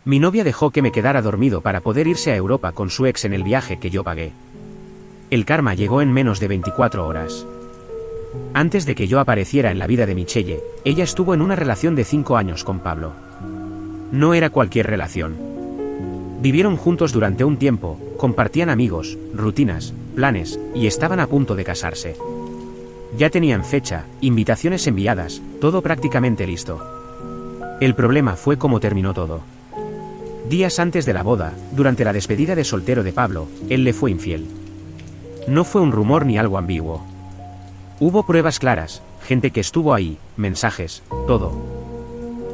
Mi novia dejó que me quedara dormido para poder irse a Europa con su ex en el viaje que yo pagué. El karma llegó en menos de 24 horas. Antes de que yo apareciera en la vida de Michelle, ella estuvo en una relación de 5 años con Pablo. No era cualquier relación. Vivieron juntos durante un tiempo, compartían amigos, rutinas, planes, y estaban a punto de casarse. Ya tenían fecha, invitaciones enviadas, todo prácticamente listo. El problema fue cómo terminó todo. Días antes de la boda, durante la despedida de soltero de Pablo, él le fue infiel. No fue un rumor ni algo ambiguo. Hubo pruebas claras, gente que estuvo ahí, mensajes, todo.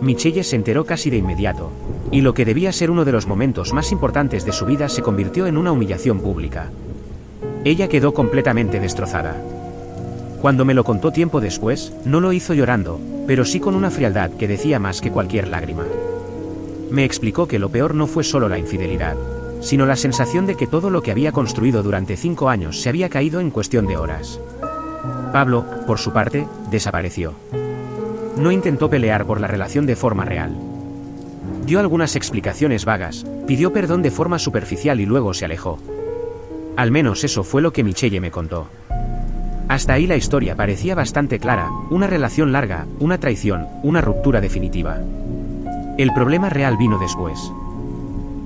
Michelle se enteró casi de inmediato, y lo que debía ser uno de los momentos más importantes de su vida se convirtió en una humillación pública. Ella quedó completamente destrozada. Cuando me lo contó tiempo después, no lo hizo llorando, pero sí con una frialdad que decía más que cualquier lágrima. Me explicó que lo peor no fue solo la infidelidad, sino la sensación de que todo lo que había construido durante 5 años se había caído en cuestión de horas. Pablo, por su parte, desapareció. No intentó pelear por la relación de forma real. Dio algunas explicaciones vagas, pidió perdón de forma superficial y luego se alejó. Al menos eso fue lo que Michelle me contó. Hasta ahí la historia parecía bastante clara, una relación larga, una traición, una ruptura definitiva. El problema real vino después.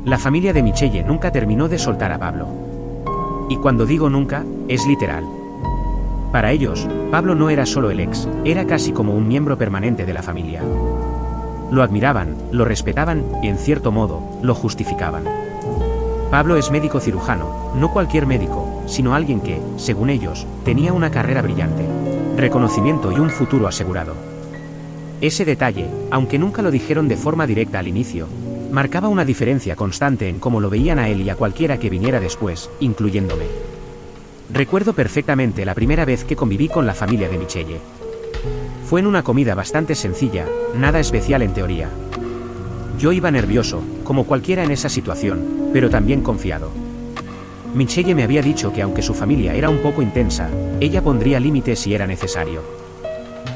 La familia de Michelle nunca terminó de soltar a Pablo. Y cuando digo nunca, es literal. Para ellos, Pablo no era solo el ex, era casi como un miembro permanente de la familia. Lo admiraban, lo respetaban y en cierto modo, lo justificaban. Pablo es médico cirujano, no cualquier médico, sino alguien que, según ellos, tenía una carrera brillante, reconocimiento y un futuro asegurado. Ese detalle, aunque nunca lo dijeron de forma directa al inicio, marcaba una diferencia constante en cómo lo veían a él y a cualquiera que viniera después, incluyéndome. Recuerdo perfectamente la primera vez que conviví con la familia de Michelle. Fue en una comida bastante sencilla, nada especial en teoría. Yo iba nervioso, como cualquiera en esa situación, pero también confiado. Michelle me había dicho que aunque su familia era un poco intensa, ella pondría límites si era necesario.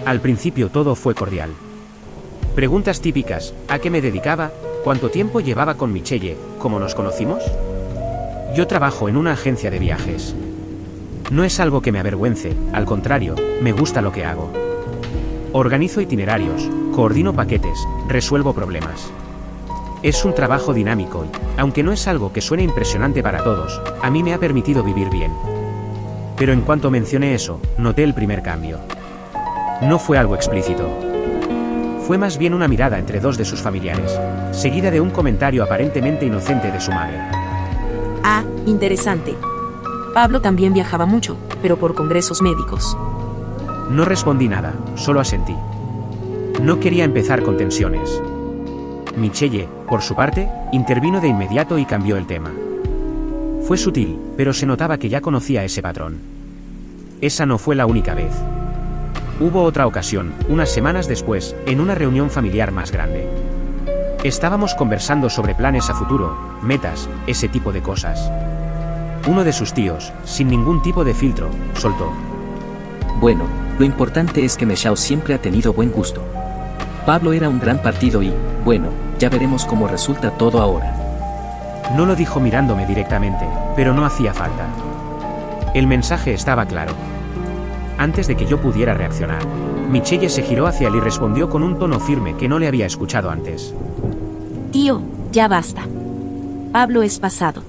Al principio todo fue cordial. Preguntas típicas, ¿a qué me dedicaba? ¿Cuánto tiempo llevaba con Michelle? ¿Cómo nos conocimos? Yo trabajo en una agencia de viajes. No es algo que me avergüence, al contrario, me gusta lo que hago. Organizo itinerarios, coordino paquetes, resuelvo problemas. Es un trabajo dinámico y, aunque no es algo que suene impresionante para todos, a mí me ha permitido vivir bien. Pero en cuanto mencioné eso, noté el primer cambio. No fue algo explícito. Fue más bien una mirada entre dos de sus familiares, seguida de un comentario aparentemente inocente de su madre. Ah, interesante. Pablo también viajaba mucho, pero por congresos médicos. No respondí nada, solo asentí. No quería empezar con tensiones. Michelle, por su parte, intervino de inmediato y cambió el tema. Fue sutil, pero se notaba que ya conocía ese patrón. Esa no fue la única vez. Hubo otra ocasión, unas semanas después, en una reunión familiar más grande. Estábamos conversando sobre planes a futuro, metas, ese tipo de cosas. Uno de sus tíos, sin ningún tipo de filtro, soltó. Bueno, lo importante es que Michelle siempre ha tenido buen gusto. Pablo era un gran partido y, bueno, ya veremos cómo resulta todo ahora. No lo dijo mirándome directamente, pero no hacía falta. El mensaje estaba claro. Antes de que yo pudiera reaccionar, Michelle se giró hacia él y respondió con un tono firme que no le había escuchado antes. Tío, ya basta. Pablo es pasado.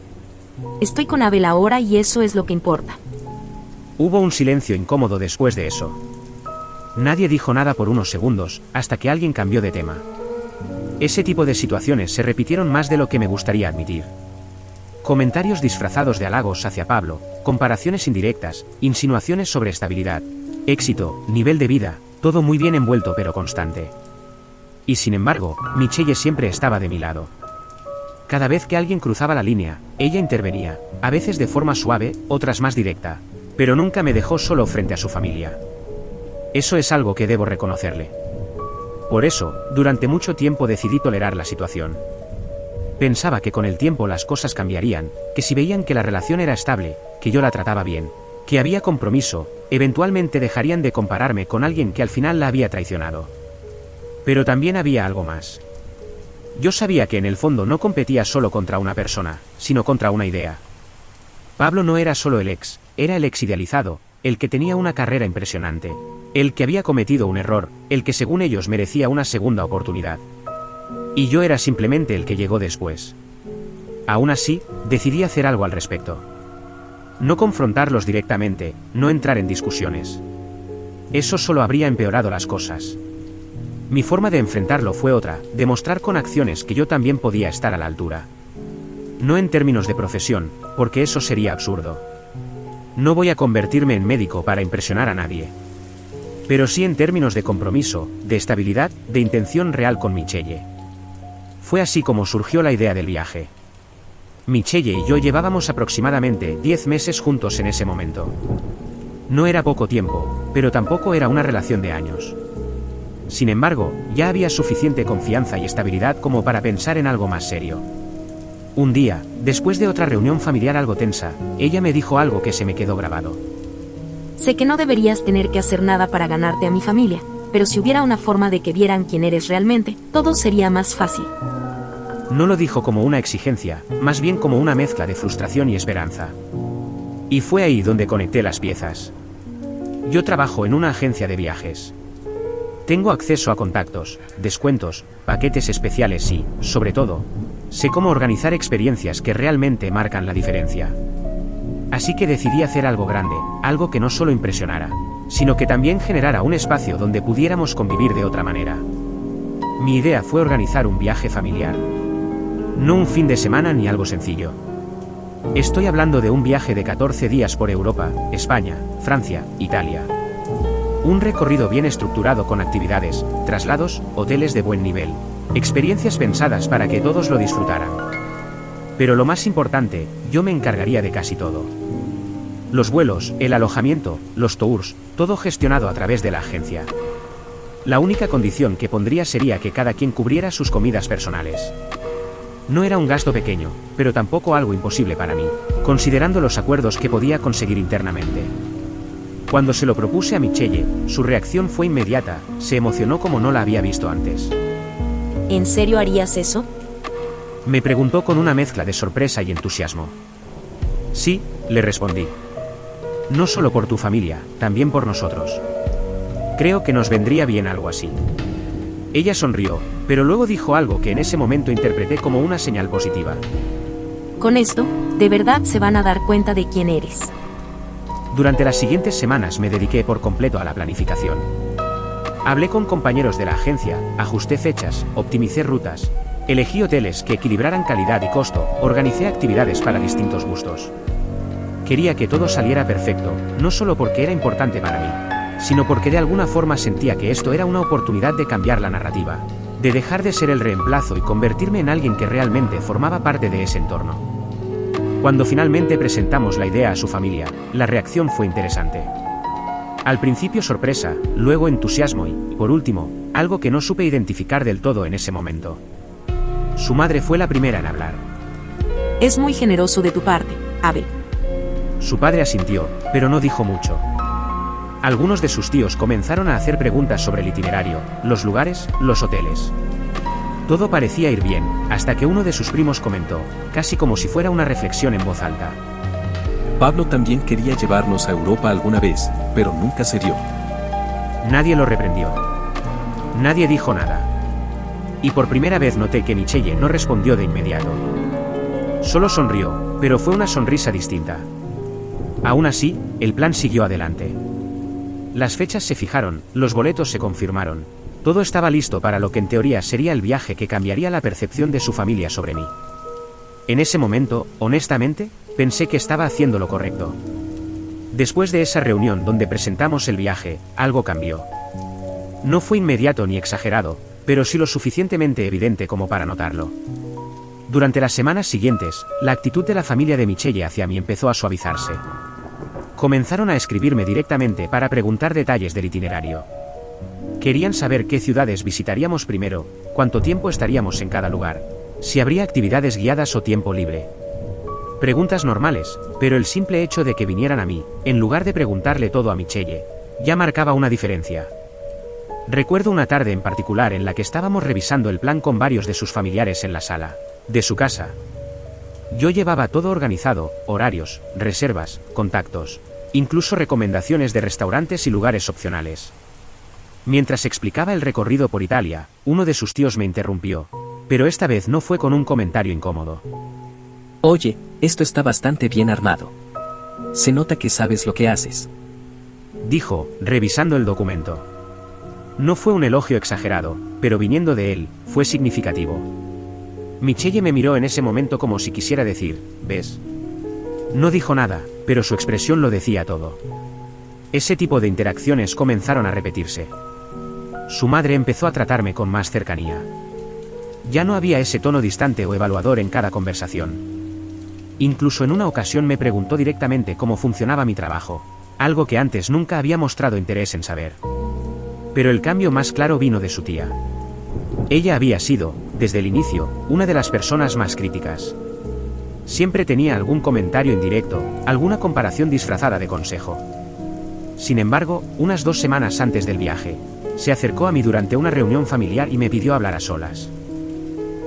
Estoy con Abel ahora y eso es lo que importa. Hubo un silencio incómodo después de eso. Nadie dijo nada por unos segundos, hasta que alguien cambió de tema. Ese tipo de situaciones se repitieron más de lo que me gustaría admitir. Comentarios disfrazados de halagos hacia Pablo, comparaciones indirectas, insinuaciones sobre estabilidad, éxito, nivel de vida, todo muy bien envuelto pero constante. Y sin embargo, Michelle siempre estaba de mi lado. Cada vez que alguien cruzaba la línea, ella intervenía, a veces de forma suave, otras más directa, pero nunca me dejó solo frente a su familia. Eso es algo que debo reconocerle. Por eso, durante mucho tiempo decidí tolerar la situación. Pensaba que con el tiempo las cosas cambiarían, que si veían que la relación era estable, que yo la trataba bien, que había compromiso, eventualmente dejarían de compararme con alguien que al final la había traicionado. Pero también había algo más. Yo sabía que en el fondo no competía solo contra una persona, sino contra una idea. Pablo no era solo el ex, era el ex idealizado, el que tenía una carrera impresionante, el que había cometido un error, el que según ellos merecía una segunda oportunidad. Y yo era simplemente el que llegó después. Aún así, decidí hacer algo al respecto. No confrontarlos directamente, no entrar en discusiones. Eso solo habría empeorado las cosas. Mi forma de enfrentarlo fue otra, demostrar con acciones que yo también podía estar a la altura. No en términos de profesión, porque eso sería absurdo. No voy a convertirme en médico para impresionar a nadie. Pero sí en términos de compromiso, de estabilidad, de intención real con Michelle. Fue así como surgió la idea del viaje. Michelle y yo llevábamos aproximadamente 10 meses juntos en ese momento. No era poco tiempo, pero tampoco era una relación de años. Sin embargo, ya había suficiente confianza y estabilidad como para pensar en algo más serio. Un día, después de otra reunión familiar algo tensa, ella me dijo algo que se me quedó grabado. Sé que no deberías tener que hacer nada para ganarte a mi familia, pero si hubiera una forma de que vieran quién eres realmente, todo sería más fácil. No lo dijo como una exigencia, más bien como una mezcla de frustración y esperanza. Y fue ahí donde conecté las piezas. Yo trabajo en una agencia de viajes. Tengo acceso a contactos, descuentos, paquetes especiales y, sobre todo, sé cómo organizar experiencias que realmente marcan la diferencia. Así que decidí hacer algo grande, algo que no solo impresionara, sino que también generara un espacio donde pudiéramos convivir de otra manera. Mi idea fue organizar un viaje familiar. No un fin de semana ni algo sencillo. Estoy hablando de un viaje de 14 días por Europa, España, Francia, Italia. Un recorrido bien estructurado con actividades, traslados, hoteles de buen nivel, experiencias pensadas para que todos lo disfrutaran. Pero lo más importante, yo me encargaría de casi todo. Los vuelos, el alojamiento, los tours, todo gestionado a través de la agencia. La única condición que pondría sería que cada quien cubriera sus comidas personales. No era un gasto pequeño, pero tampoco algo imposible para mí, considerando los acuerdos que podía conseguir internamente. Cuando se lo propuse a Michelle, su reacción fue inmediata, se emocionó como no la había visto antes. ¿En serio harías eso? Me preguntó con una mezcla de sorpresa y entusiasmo. Sí, le respondí. No solo por tu familia, también por nosotros. Creo que nos vendría bien algo así. Ella sonrió, pero luego dijo algo que en ese momento interpreté como una señal positiva. Con esto, de verdad se van a dar cuenta de quién eres. Durante las siguientes semanas me dediqué por completo a la planificación. Hablé con compañeros de la agencia, ajusté fechas, optimicé rutas, elegí hoteles que equilibraran calidad y costo, organicé actividades para distintos gustos. Quería que todo saliera perfecto, no solo porque era importante para mí, sino porque de alguna forma sentía que esto era una oportunidad de cambiar la narrativa, de dejar de ser el reemplazo y convertirme en alguien que realmente formaba parte de ese entorno. Cuando finalmente presentamos la idea a su familia, la reacción fue interesante. Al principio sorpresa, luego entusiasmo y, por último, algo que no supe identificar del todo en ese momento. Su madre fue la primera en hablar. Es muy generoso de tu parte, Abel. Su padre asintió, pero no dijo mucho. Algunos de sus tíos comenzaron a hacer preguntas sobre el itinerario, los lugares, los hoteles. Todo parecía ir bien, hasta que uno de sus primos comentó, casi como si fuera una reflexión en voz alta. Pablo también quería llevarnos a Europa alguna vez, pero nunca se dio. Nadie lo reprendió. Nadie dijo nada. Y por primera vez noté que Michelle no respondió de inmediato. Solo sonrió, pero fue una sonrisa distinta. Aún así, el plan siguió adelante. Las fechas se fijaron, los boletos se confirmaron. Todo estaba listo para lo que en teoría sería el viaje que cambiaría la percepción de su familia sobre mí. En ese momento, honestamente, pensé que estaba haciendo lo correcto. Después de esa reunión donde presentamos el viaje, algo cambió. No fue inmediato ni exagerado, pero sí lo suficientemente evidente como para notarlo. Durante las semanas siguientes, la actitud de la familia de Michelle hacia mí empezó a suavizarse. Comenzaron a escribirme directamente para preguntar detalles del itinerario. Querían saber qué ciudades visitaríamos primero, cuánto tiempo estaríamos en cada lugar, si habría actividades guiadas o tiempo libre. Preguntas normales, pero el simple hecho de que vinieran a mí, en lugar de preguntarle todo a Michelle, ya marcaba una diferencia. Recuerdo una tarde en particular en la que estábamos revisando el plan con varios de sus familiares en la sala de su casa. Yo llevaba todo organizado, horarios, reservas, contactos, incluso recomendaciones de restaurantes y lugares opcionales. Mientras explicaba el recorrido por Italia, uno de sus tíos me interrumpió, pero esta vez no fue con un comentario incómodo. Oye, esto está bastante bien armado. Se nota que sabes lo que haces. Dijo, revisando el documento. No fue un elogio exagerado, pero viniendo de él, fue significativo. Michelle me miró en ese momento como si quisiera decir, ¿ves? No dijo nada, pero su expresión lo decía todo. Ese tipo de interacciones comenzaron a repetirse. Su madre empezó a tratarme con más cercanía. Ya no había ese tono distante o evaluador en cada conversación. Incluso en una ocasión me preguntó directamente cómo funcionaba mi trabajo, algo que antes nunca había mostrado interés en saber. Pero el cambio más claro vino de su tía. Ella había sido, desde el inicio, una de las personas más críticas. Siempre tenía algún comentario indirecto, alguna comparación disfrazada de consejo. Sin embargo, unas 2 semanas antes del viaje, se acercó a mí durante una reunión familiar y me pidió hablar a solas.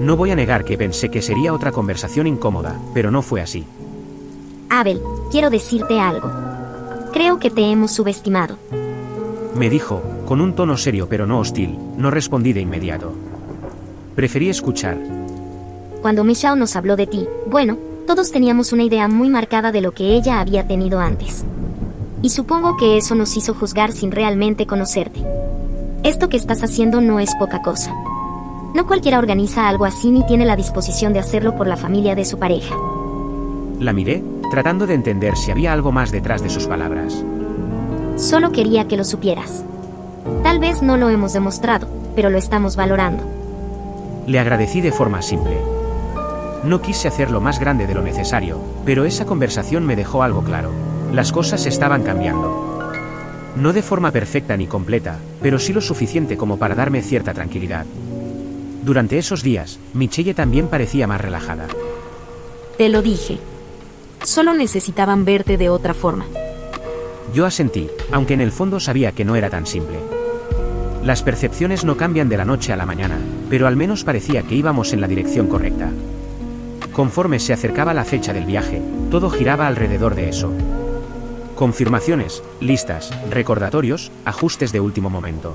No voy a negar que pensé que sería otra conversación incómoda, pero no fue así. Abel, quiero decirte algo. Creo que te hemos subestimado. Me dijo, con un tono serio pero no hostil. No respondí de inmediato. Preferí escuchar. Cuando Michelle nos habló de ti, bueno, todos teníamos una idea muy marcada de lo que ella había tenido antes. Y supongo que eso nos hizo juzgar sin realmente conocerte. Esto que estás haciendo no es poca cosa. No cualquiera organiza algo así ni tiene la disposición de hacerlo por la familia de su pareja. La miré, tratando de entender si había algo más detrás de sus palabras. Solo quería que lo supieras. Tal vez no lo hemos demostrado, pero lo estamos valorando. Le agradecí de forma simple. No quise hacerlo más grande de lo necesario, pero esa conversación me dejó algo claro. Las cosas estaban cambiando. No de forma perfecta ni completa, pero sí lo suficiente como para darme cierta tranquilidad. Durante esos días, Michelle también parecía más relajada. Te lo dije. Solo necesitaban verte de otra forma. Yo asentí, aunque en el fondo sabía que no era tan simple. Las percepciones no cambian de la noche a la mañana, pero al menos parecía que íbamos en la dirección correcta. Conforme se acercaba la fecha del viaje, todo giraba alrededor de eso. Confirmaciones, listas, recordatorios, ajustes de último momento.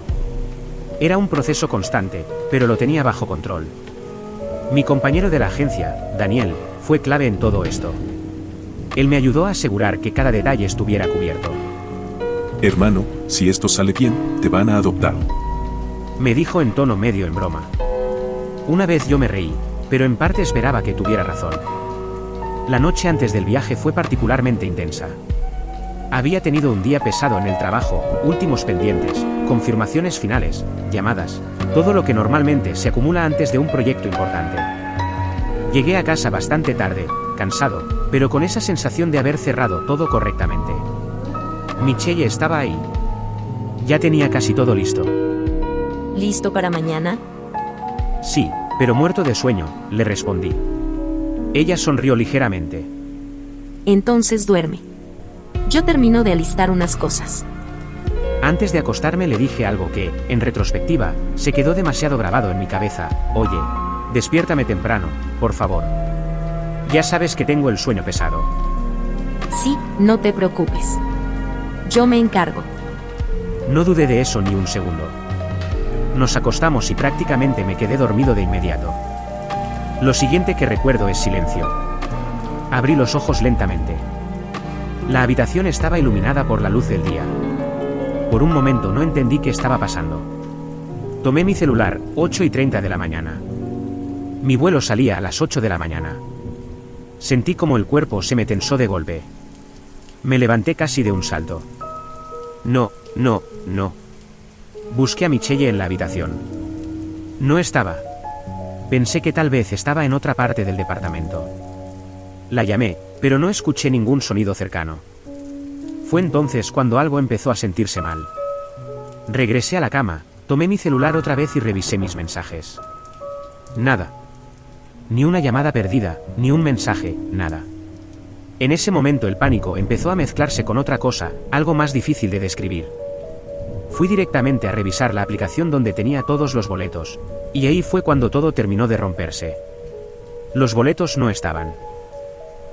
Era un proceso constante, pero lo tenía bajo control. Mi compañero de la agencia, Daniel, fue clave en todo esto. Él me ayudó a asegurar que cada detalle estuviera cubierto. Hermano, si esto sale bien, te van a adoptar. Me dijo en tono medio en broma. Una vez yo me reí, pero en parte esperaba que tuviera razón. La noche antes del viaje fue particularmente intensa. Había tenido un día pesado en el trabajo, últimos pendientes, confirmaciones finales, llamadas, todo lo que normalmente se acumula antes de un proyecto importante. Llegué a casa bastante tarde, cansado, pero con esa sensación de haber cerrado todo correctamente. Michelle estaba ahí. Ya tenía casi todo listo. ¿Listo para mañana? Sí, pero muerto de sueño, le respondí. Ella sonrió ligeramente. Entonces duerme. Yo termino de alistar unas cosas. Antes de acostarme le dije algo que, en retrospectiva, se quedó demasiado grabado en mi cabeza. Oye, despiértame temprano, por favor. Ya sabes que tengo el sueño pesado. Sí, no te preocupes. Yo me encargo. No dudé de eso ni un segundo. Nos acostamos y prácticamente me quedé dormido de inmediato. Lo siguiente que recuerdo es silencio. Abrí los ojos lentamente. La habitación estaba iluminada por la luz del día. Por un momento no entendí qué estaba pasando. Tomé mi celular, 8:30 de la mañana. Mi vuelo salía a las 8 de la mañana. Sentí como el cuerpo se me tensó de golpe. Me levanté casi de un salto. No. Busqué a Michelle en la habitación. No estaba. Pensé que tal vez estaba en otra parte del departamento. La llamé, pero no escuché ningún sonido cercano. Fue entonces cuando algo empezó a sentirse mal. Regresé a la cama, tomé mi celular otra vez y revisé mis mensajes. Nada. Ni una llamada perdida, ni un mensaje, nada. En ese momento el pánico empezó a mezclarse con otra cosa, algo más difícil de describir. Fui directamente a revisar la aplicación donde tenía todos los boletos, y ahí fue cuando todo terminó de romperse. Los boletos no estaban.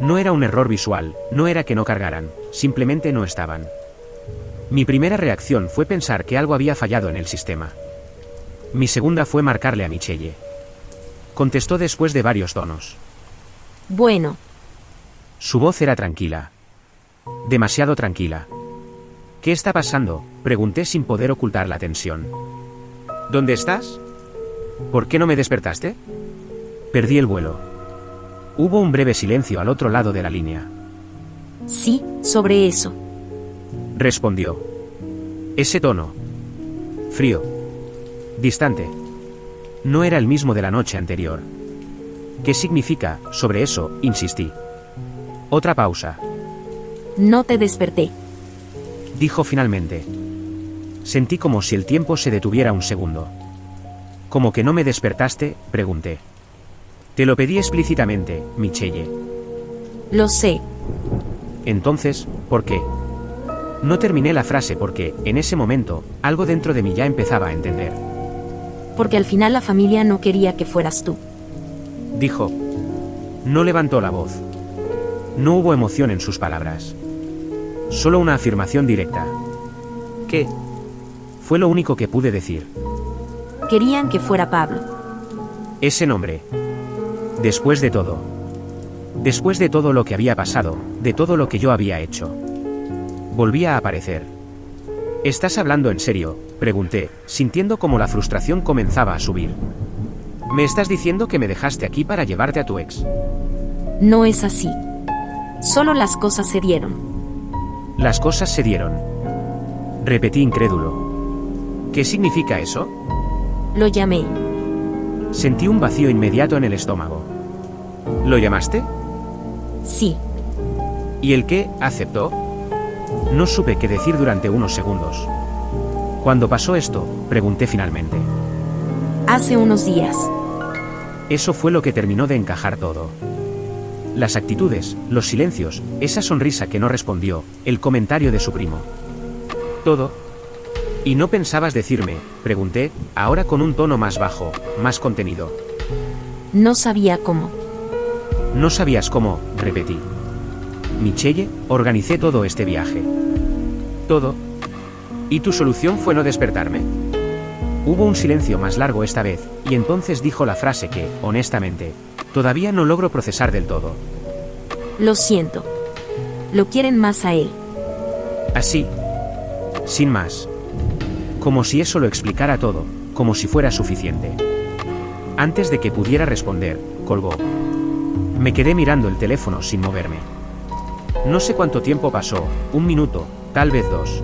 No era un error visual, no era que no cargaran, simplemente no estaban. Mi primera reacción fue pensar que algo había fallado en el sistema. Mi segunda fue marcarle a Michelle. Contestó después de varios tonos. Bueno, Su voz era tranquila. Demasiado tranquila. ¿Qué está pasando?, pregunté sin poder ocultar la tensión. ¿Dónde estás? ¿Por qué no me despertaste? Perdí el vuelo. Hubo un breve silencio al otro lado de la línea. sí, sobre eso. Respondió. Ese tono. Frío. Distante. No era el mismo de la noche anterior. ¿Qué significa, sobre eso?, insistí. Otra pausa. No te desperté. Dijo finalmente. Sentí como si el tiempo se detuviera un segundo. ¿Cómo que no me despertaste?, pregunté. Te lo pedí explícitamente, Michelle. Lo sé. Entonces, ¿por qué? No terminé la frase porque, en ese momento, algo dentro de mí ya empezaba a entender. Porque al final la familia no quería que fueras tú. Dijo. No levantó la voz. No hubo emoción en sus palabras. Solo una afirmación directa. ¿Qué? Fue lo único que pude decir. Querían que fuera Pablo. Ese nombre. Después de todo. Después de todo lo que había pasado, de todo lo que yo había hecho. Volvía a aparecer. ¿Estás hablando en serio?, pregunté, sintiendo como la frustración comenzaba a subir. ¿Me estás diciendo que me dejaste aquí para llevarte a tu ex? No es así. Solo las cosas se dieron. Las cosas se dieron. Repetí incrédulo. ¿Qué significa eso? Lo llamé. Sentí un vacío inmediato en el estómago. ¿Lo llamaste? Sí. ¿Y el qué aceptó? No supe qué decir durante unos segundos. ¿Cuándo pasó esto?, pregunté finalmente. Hace unos días. Eso fue lo que terminó de encajar todo. Las actitudes, los silencios, esa sonrisa que no respondió, el comentario de su primo. Todo. ¿Y no pensabas decirme?, pregunté, ahora con un tono más bajo, más contenido. No sabía cómo. No sabías cómo, repetí. Michelle, organicé todo este viaje. Todo. ¿Y tu solución fue no despertarme? Hubo un silencio más largo esta vez, y entonces dijo la frase que, honestamente, todavía no logro procesar del todo. Lo siento. Lo quieren más a él. Así. Sin más. Como si eso lo explicara todo, como si fuera suficiente. Antes de que pudiera responder, colgó. Me quedé mirando el teléfono sin moverme. No sé cuánto tiempo pasó, 1 minuto, tal vez 2.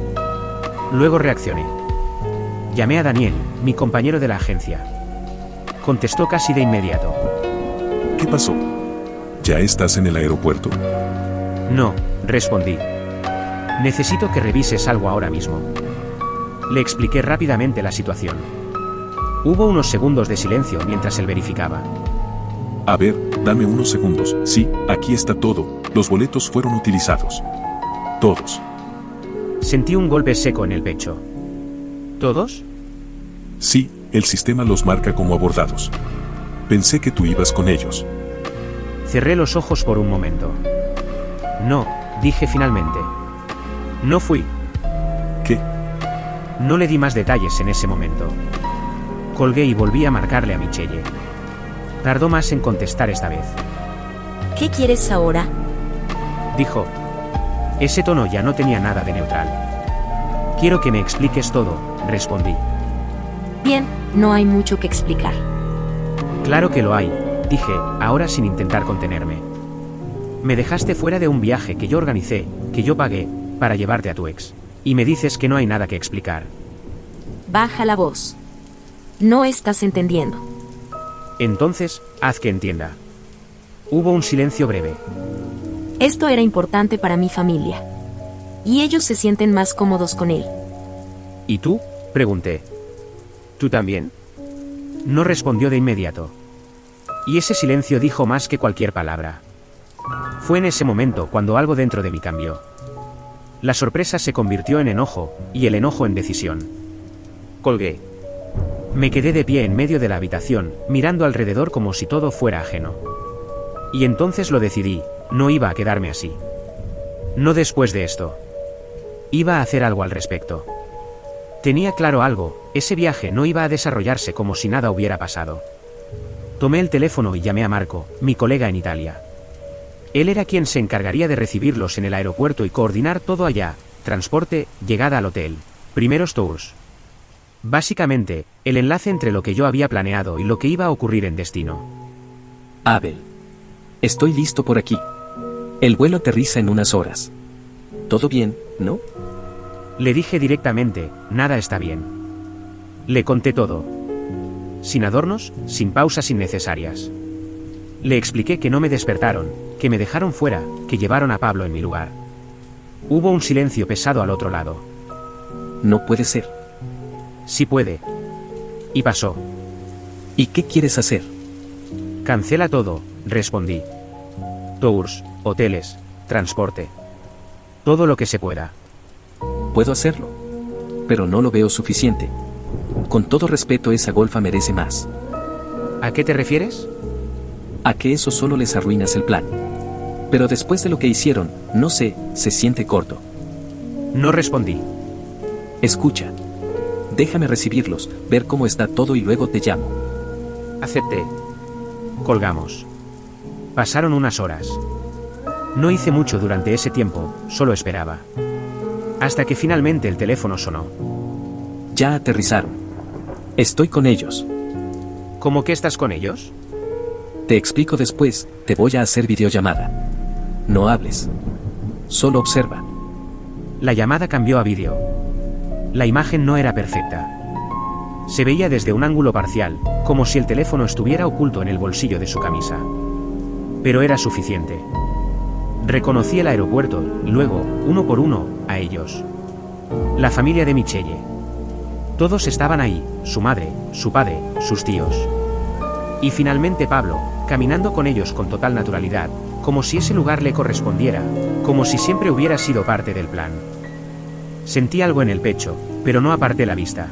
Luego reaccioné. Llamé a Daniel, mi compañero de la agencia. Contestó casi de inmediato. ¿Qué pasó? ¿Ya estás en el aeropuerto? No, respondí. Necesito que revises algo ahora mismo. Le expliqué rápidamente la situación. Hubo unos segundos de silencio mientras él verificaba. A ver, dame unos segundos. Sí, aquí está todo. Los boletos fueron utilizados. Todos. Sentí un golpe seco en el pecho. ¿Todos? Sí, el sistema los marca como abordados. Pensé que tú ibas con ellos. Cerré los ojos por un momento. No, dije finalmente. No fui. ¿Qué? No le di más detalles en ese momento. Colgué y volví a marcarle a Michelle. Tardó más en contestar esta vez. ¿Qué quieres ahora? Dijo. Ese tono ya no tenía nada de neutral. Quiero que me expliques todo, respondí. Bien, no hay mucho que explicar. Claro que lo hay, dije, ahora sin intentar contenerme. Me dejaste fuera de un viaje que yo organicé, que yo pagué, para llevarte a tu ex. Y me dices que no hay nada que explicar. Baja la voz. No estás entendiendo. Entonces, haz que entienda. Hubo un silencio breve. Esto era importante para mi familia. Y ellos se sienten más cómodos con él. ¿Y tú?, pregunté. ¿Tú también? No respondió de inmediato. Y ese silencio dijo más que cualquier palabra. Fue en ese momento cuando algo dentro de mí cambió. La sorpresa se convirtió en enojo, y el enojo en decisión. Colgué. Me quedé de pie en medio de la habitación, mirando alrededor como si todo fuera ajeno. Y entonces lo decidí, no iba a quedarme así. No después de esto. Iba a hacer algo al respecto. Tenía claro algo, ese viaje no iba a desarrollarse como si nada hubiera pasado. Tomé el teléfono y llamé a Marco, mi colega en Italia. Él era quien se encargaría de recibirlos en el aeropuerto y coordinar todo allá, transporte, llegada al hotel, primeros tours. Básicamente, el enlace entre lo que yo había planeado y lo que iba a ocurrir en destino. Abel. Estoy listo por aquí. El vuelo aterriza en unas horas. ¿Todo bien, no? Le dije directamente, nada está bien. Le conté todo. Sin adornos, sin pausas innecesarias. Le expliqué que no me despertaron, que me dejaron fuera, que llevaron a Pablo en mi lugar. Hubo un silencio pesado al otro lado. No puede ser. Sí puede. Y pasó. ¿Y qué quieres hacer? Cancela todo, respondí. Tours, hoteles, transporte. Todo lo que se pueda. Puedo hacerlo. Pero no lo veo suficiente. Con todo respeto, esa golfa merece más. ¿A qué te refieres? A que eso solo les arruinas el plan. Pero después de lo que hicieron, no sé, se siente corto. No respondí. Escucha. Déjame recibirlos, ver cómo está todo y luego te llamo. Acepté. Colgamos. Pasaron unas horas. No hice mucho durante ese tiempo, solo esperaba. Hasta que finalmente el teléfono sonó. Ya aterrizaron. Estoy con ellos. ¿Cómo que estás con ellos? Te explico después, te voy a hacer videollamada. No hables. Solo observa. La llamada cambió a vídeo. La imagen no era perfecta. Se veía desde un ángulo parcial, como si el teléfono estuviera oculto en el bolsillo de su camisa. Pero era suficiente. Reconocí el aeropuerto, luego, uno por uno, a ellos. La familia de Michelle. Todos estaban ahí, su madre, su padre, sus tíos. Y finalmente Pablo, caminando con ellos con total naturalidad, como si ese lugar le correspondiera, como si siempre hubiera sido parte del plan. Sentí algo en el pecho, pero no aparté la vista.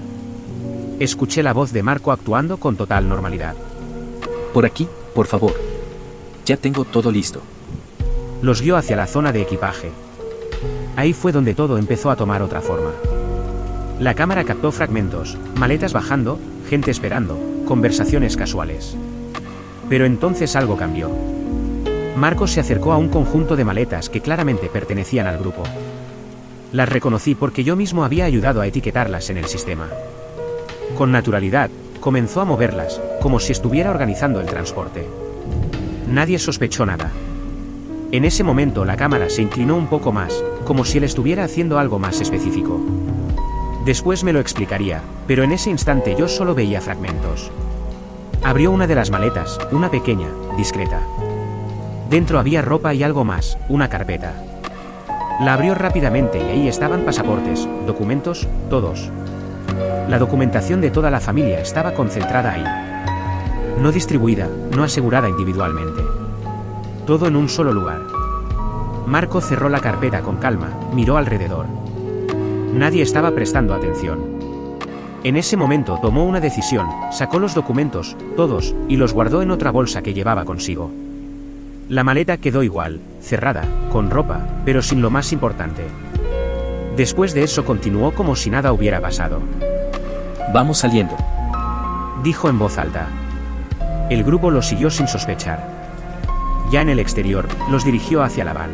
Escuché la voz de Marco actuando con total normalidad. Por aquí, por favor. Ya tengo todo listo. Los guió hacia la zona de equipaje. Ahí fue donde todo empezó a tomar otra forma. La cámara captó fragmentos, maletas bajando, gente esperando, conversaciones casuales. Pero entonces algo cambió. Marco se acercó a un conjunto de maletas que claramente pertenecían al grupo. Las reconocí porque yo mismo había ayudado a etiquetarlas en el sistema. Con naturalidad, comenzó a moverlas, como si estuviera organizando el transporte. Nadie sospechó nada. En ese momento la cámara se inclinó un poco más, como si él estuviera haciendo algo más específico. Después me lo explicaría, pero en ese instante yo solo veía fragmentos. Abrió una de las maletas, una pequeña, discreta. Dentro había ropa y algo más, una carpeta. La abrió rápidamente y ahí estaban pasaportes, documentos, todos. La documentación de toda la familia estaba concentrada ahí. No distribuida, no asegurada individualmente. Todo en un solo lugar. Marco cerró la carpeta con calma, miró alrededor. Nadie estaba prestando atención. En ese momento tomó una decisión, sacó los documentos, todos, y los guardó en otra bolsa que llevaba consigo. La maleta quedó igual, cerrada, con ropa, pero sin lo más importante. Después de eso continuó como si nada hubiera pasado. Vamos saliendo. Dijo en voz alta. El grupo lo siguió sin sospechar. Ya en el exterior, los dirigió hacia la van.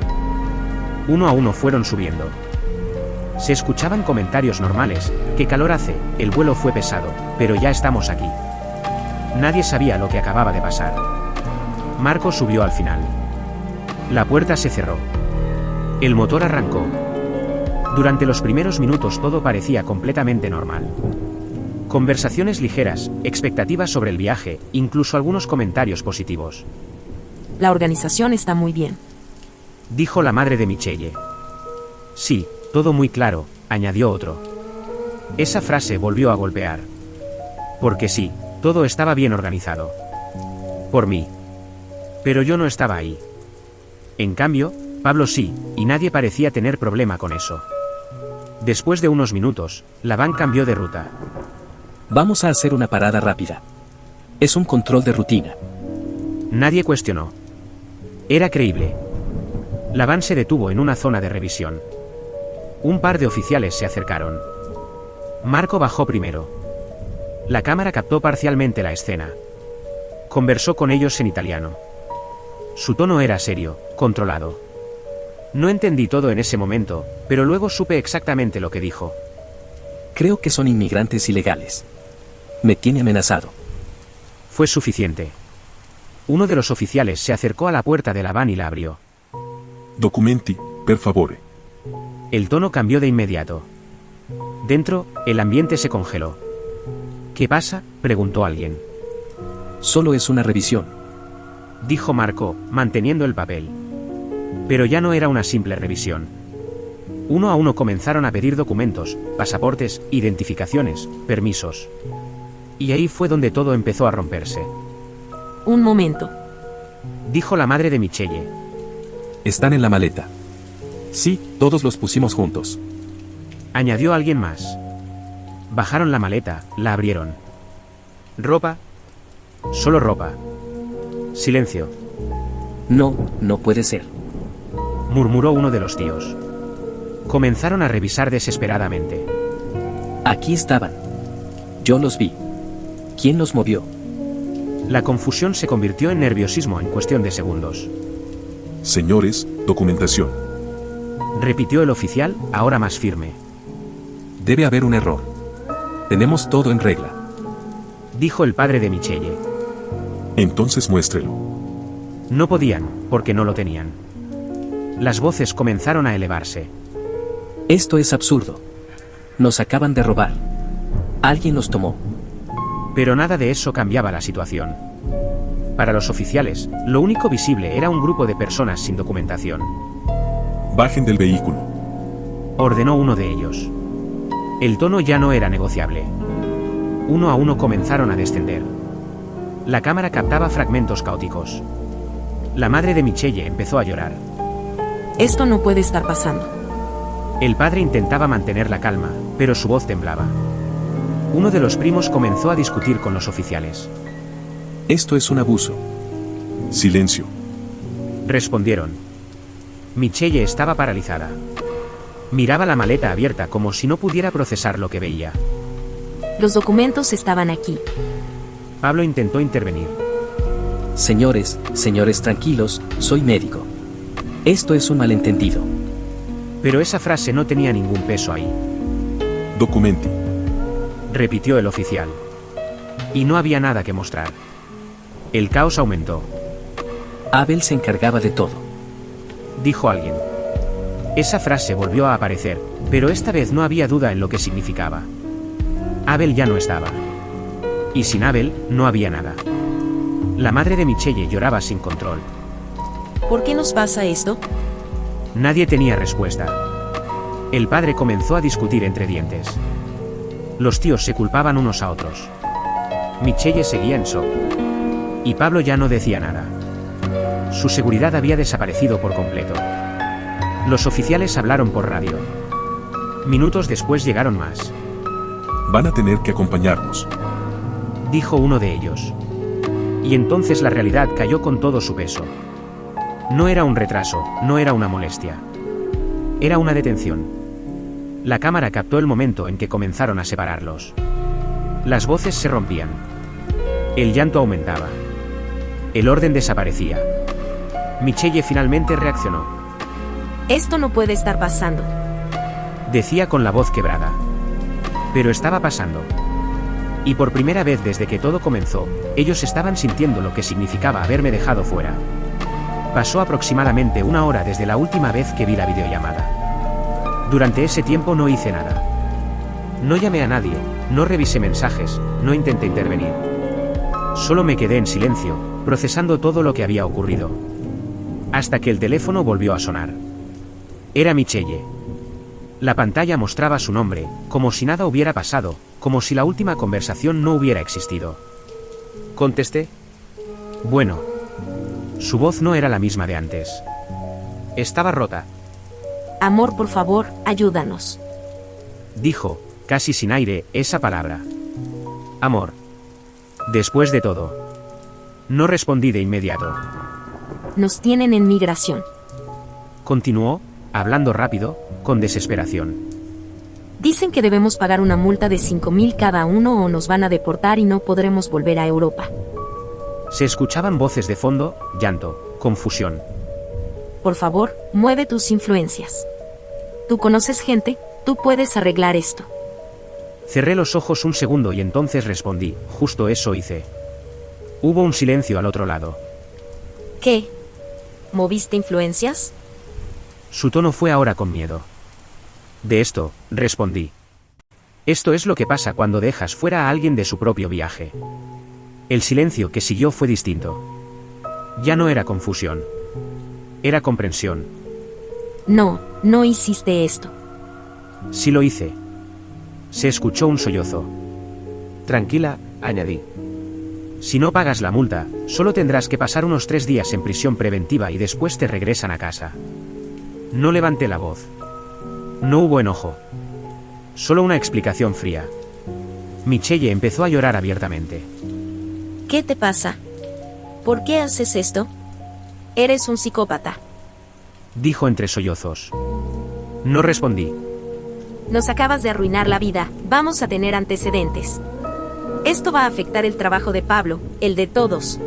Uno a uno fueron subiendo. Se escuchaban comentarios normales, ¿qué calor hace? El vuelo fue pesado, pero ya estamos aquí. Nadie sabía lo que acababa de pasar. Marco subió al final. La puerta se cerró. El motor arrancó. Durante los primeros minutos todo parecía completamente normal. Conversaciones ligeras, expectativas sobre el viaje, incluso algunos comentarios positivos. La organización está muy bien. Dijo la madre de Michelle. Sí, todo muy claro, añadió otro. Esa frase volvió a golpear. Porque sí, todo estaba bien organizado. Por mí. Pero yo no estaba ahí. En cambio, Pablo sí, y nadie parecía tener problema con eso. Después de unos minutos, la van cambió de ruta. Vamos a hacer una parada rápida. Es un control de rutina. Nadie cuestionó. Era creíble. La van se detuvo en una zona de revisión. Un par de oficiales se acercaron. Marco bajó primero. La cámara captó parcialmente la escena. Conversó con ellos en italiano. Su tono era serio, controlado. No entendí todo en ese momento, pero luego supe exactamente lo que dijo. Creo que son inmigrantes ilegales. Me tiene amenazado. Fue suficiente. Uno de los oficiales se acercó a la puerta de la van y la abrió. Documenti, per favore. El tono cambió de inmediato. Dentro, el ambiente se congeló. ¿Qué pasa?, preguntó alguien. Solo es una revisión, dijo Marco, manteniendo el papel. Pero ya no era una simple revisión. Uno a uno comenzaron a pedir documentos, pasaportes, identificaciones, permisos. Y ahí fue donde todo empezó a romperse. Un momento. Dijo la madre de Michelle. Están en la maleta. Sí, todos los pusimos juntos. Añadió alguien más. Bajaron la maleta, la abrieron. ¿Ropa? Solo ropa. Silencio. No, no puede ser. Murmuró uno de los tíos. Comenzaron a revisar desesperadamente. Aquí estaban. Yo los vi. ¿Quién los movió? La confusión se convirtió en nerviosismo en cuestión de segundos. Señores, documentación. Repitió el oficial, ahora más firme. Debe haber un error. Tenemos todo en regla. Dijo el padre de Michelle. Entonces muéstrelo. No podían, porque no lo tenían. Las voces comenzaron a elevarse. Esto es absurdo. Nos acaban de robar. Alguien los tomó. Pero nada de eso cambiaba la situación. Para los oficiales, lo único visible era un grupo de personas sin documentación. Bajen del vehículo. Ordenó uno de ellos. El tono ya no era negociable. Uno a uno comenzaron a descender. La cámara captaba fragmentos caóticos. La madre de Michelle empezó a llorar. Esto no puede estar pasando. El padre intentaba mantener la calma, pero su voz temblaba. Uno de los primos comenzó a discutir con los oficiales. Esto es un abuso. Silencio. Respondieron. Michelle estaba paralizada. Miraba la maleta abierta como si no pudiera procesar lo que veía. Los documentos estaban aquí. Pablo intentó intervenir. Señores, tranquilos, soy médico. Esto es un malentendido. Pero esa frase no tenía ningún peso ahí. Documenti. Repitió el oficial. Y no había nada que mostrar. El caos aumentó. Abel se encargaba de todo. Dijo alguien. Esa frase volvió a aparecer, pero esta vez no había duda en lo que significaba. Abel ya no estaba. Y sin Abel, no había nada. La madre de Michelle lloraba sin control. ¿Por qué nos pasa esto? Nadie tenía respuesta. El padre comenzó a discutir entre dientes. Los tíos se culpaban unos a otros. Michelle seguía en shock. Y Pablo ya no decía nada. Su seguridad había desaparecido por completo. Los oficiales hablaron por radio. Minutos después llegaron más. Van a tener que acompañarnos. Dijo uno de ellos. Y entonces la realidad cayó con todo su peso. No era un retraso, no era una molestia. Era una detención. La cámara captó el momento en que comenzaron a separarlos. Las voces se rompían. El llanto aumentaba. El orden desaparecía. Michelle finalmente reaccionó. Esto no puede estar pasando. Decía con la voz quebrada. Pero estaba pasando. Y por primera vez desde que todo comenzó, ellos estaban sintiendo lo que significaba haberme dejado fuera. Pasó aproximadamente una hora desde la última vez que vi la videollamada. Durante ese tiempo no hice nada. No llamé a nadie, no revisé mensajes, no intenté intervenir. Solo me quedé en silencio, procesando todo lo que había ocurrido. Hasta que el teléfono volvió a sonar. Era Michelle. La pantalla mostraba su nombre, como si nada hubiera pasado, como si la última conversación no hubiera existido. Contesté. Bueno. Su voz no era la misma de antes. Estaba rota. Amor, por favor, ayúdanos. Dijo, casi sin aire, esa palabra. Amor. Después de todo. No respondí de inmediato. Nos tienen en migración. Continuó, hablando rápido, con desesperación. Dicen que debemos pagar una multa de 5.000 cada uno o nos van a deportar y no podremos volver a Europa. Se escuchaban voces de fondo, llanto, confusión. Por favor, mueve tus influencias. Tú conoces gente, tú puedes arreglar esto. Cerré los ojos un segundo y entonces respondí, justo eso hice. Hubo un silencio al otro lado. ¿Qué? ¿Moviste influencias? Su tono fue ahora con miedo. De esto, respondí. Esto es lo que pasa cuando dejas fuera a alguien de su propio viaje. El silencio que siguió fue distinto. Ya no era confusión. Era comprensión. No, no hiciste esto. Sí lo hice. Se escuchó un sollozo. Tranquila, añadí. Si no pagas la multa, solo tendrás que pasar unos 3 días en prisión preventiva y después te regresan a casa. No levanté la voz. No hubo enojo. Solo una explicación fría. Michelle empezó a llorar abiertamente. ¿Qué te pasa? ¿Por qué haces esto? Eres un psicópata. Dijo entre sollozos. No respondí. Nos acabas de arruinar la vida, vamos a tener antecedentes. Esto va a afectar el trabajo de Pablo, el de todos.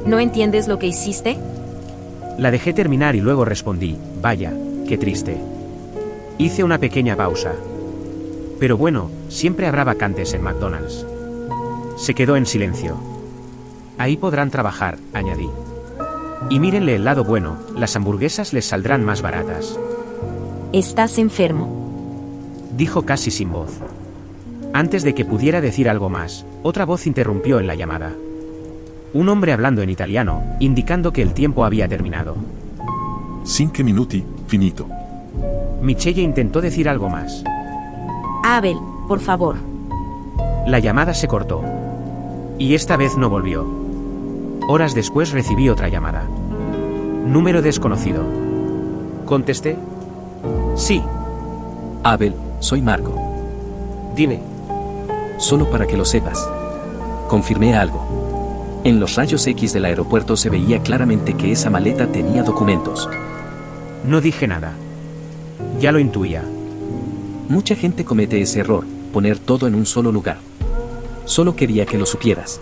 ¿No entiendes lo que hiciste? La dejé terminar y luego respondí, vaya, qué triste. Hice una pequeña pausa. Pero bueno, siempre habrá vacantes en McDonald's. Se quedó en silencio. Ahí podrán trabajar, añadí. Y mírenle el lado bueno, las hamburguesas les saldrán más baratas. Estás enfermo. Dijo casi sin voz. Antes de que pudiera decir algo más, otra voz interrumpió en la llamada. Un hombre hablando en italiano, indicando que el tiempo había terminado. 5 minuti, finito. Michelle intentó decir algo más. Abel, por favor. La llamada se cortó. Y esta vez no volvió. Horas después recibí otra llamada. Número desconocido. Contesté. Sí. Abel, soy Marco. Dime. Solo para que lo sepas. Confirmé algo. En los rayos X del aeropuerto se veía claramente que esa maleta tenía documentos. No dije nada. Ya lo intuía. Mucha gente comete ese error, poner todo en un solo lugar. Solo quería que lo supieras.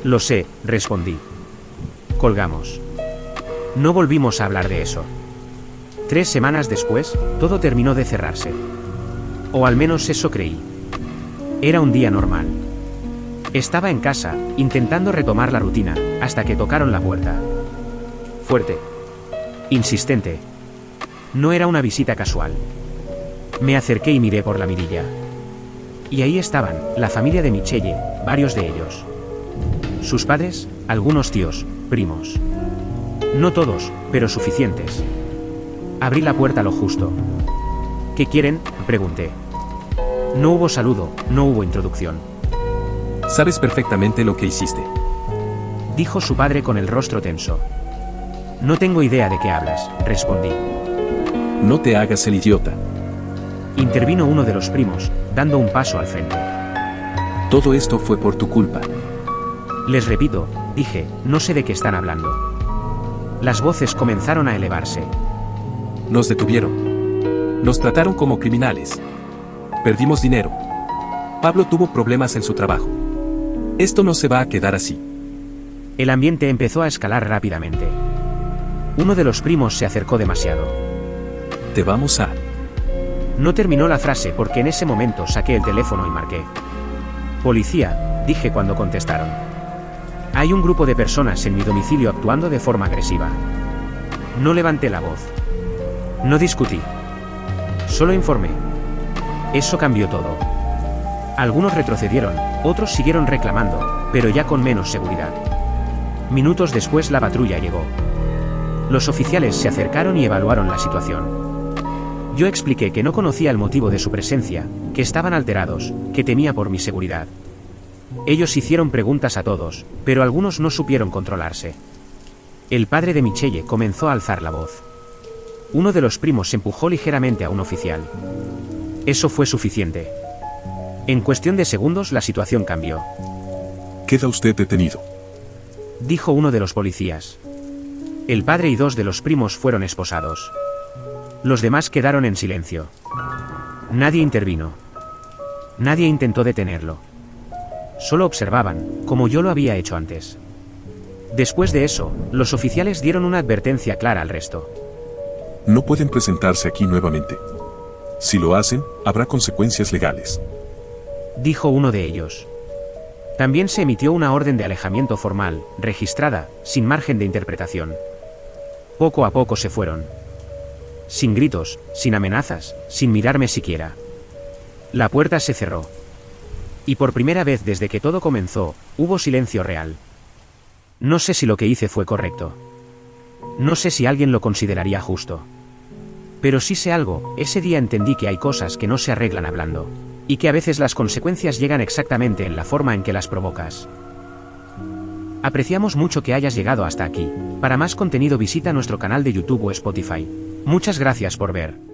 Lo sé, respondí. Colgamos. No volvimos a hablar de eso. 3 semanas después, todo terminó de cerrarse. O al menos eso creí. Era un día normal. Estaba en casa, intentando retomar la rutina, hasta que tocaron la puerta. Fuerte. Insistente. No era una visita casual. Me acerqué y miré por la mirilla. Y ahí estaban, la familia de Michelle, varios de ellos. Sus padres, algunos tíos, primos. No todos, pero suficientes. Abrí la puerta lo justo. ¿Qué quieren?, pregunté. No hubo saludo, no hubo introducción. Sabes perfectamente lo que hiciste. Dijo su padre con el rostro tenso. No tengo idea de qué hablas, respondí. No te hagas el idiota. Intervino uno de los primos, dando un paso al frente. Todo esto fue por tu culpa. Les repito, dije, no sé de qué están hablando. Las voces comenzaron a elevarse. Nos detuvieron. Nos trataron como criminales. Perdimos dinero. Pablo tuvo problemas en su trabajo. Esto no se va a quedar así. El ambiente empezó a escalar rápidamente. Uno de los primos se acercó demasiado. Te vamos a... No terminó la frase porque en ese momento saqué el teléfono y marqué. Policía, dije cuando contestaron. Hay un grupo de personas en mi domicilio actuando de forma agresiva. No levanté la voz. No discutí. Solo informé. Eso cambió todo. Algunos retrocedieron, otros siguieron reclamando, pero ya con menos seguridad. Minutos después la patrulla llegó. Los oficiales se acercaron y evaluaron la situación. Yo expliqué que no conocía el motivo de su presencia, que estaban alterados, que temía por mi seguridad. Ellos hicieron preguntas a todos, pero algunos no supieron controlarse. El padre de Michelle comenzó a alzar la voz. Uno de los primos empujó ligeramente a un oficial. Eso fue suficiente. En cuestión de segundos la situación cambió. Queda usted detenido. Dijo uno de los policías. El padre y 2 de los primos fueron esposados. Los demás quedaron en silencio. Nadie intervino. Nadie intentó detenerlo. Solo observaban, como yo lo había hecho antes. Después de eso, los oficiales dieron una advertencia clara al resto. No pueden presentarse aquí nuevamente. Si lo hacen, habrá consecuencias legales. Dijo uno de ellos. También se emitió una orden de alejamiento formal, registrada, sin margen de interpretación. Poco a poco se fueron. Sin gritos, sin amenazas, sin mirarme siquiera. La puerta se cerró. Y por primera vez desde que todo comenzó, hubo silencio real. No sé si lo que hice fue correcto. No sé si alguien lo consideraría justo. Pero sí sé algo, ese día entendí que hay cosas que no se arreglan hablando. Y que a veces las consecuencias llegan exactamente en la forma en que las provocas. Apreciamos mucho que hayas llegado hasta aquí. Para más contenido visita nuestro canal de YouTube o Spotify. Muchas gracias por ver.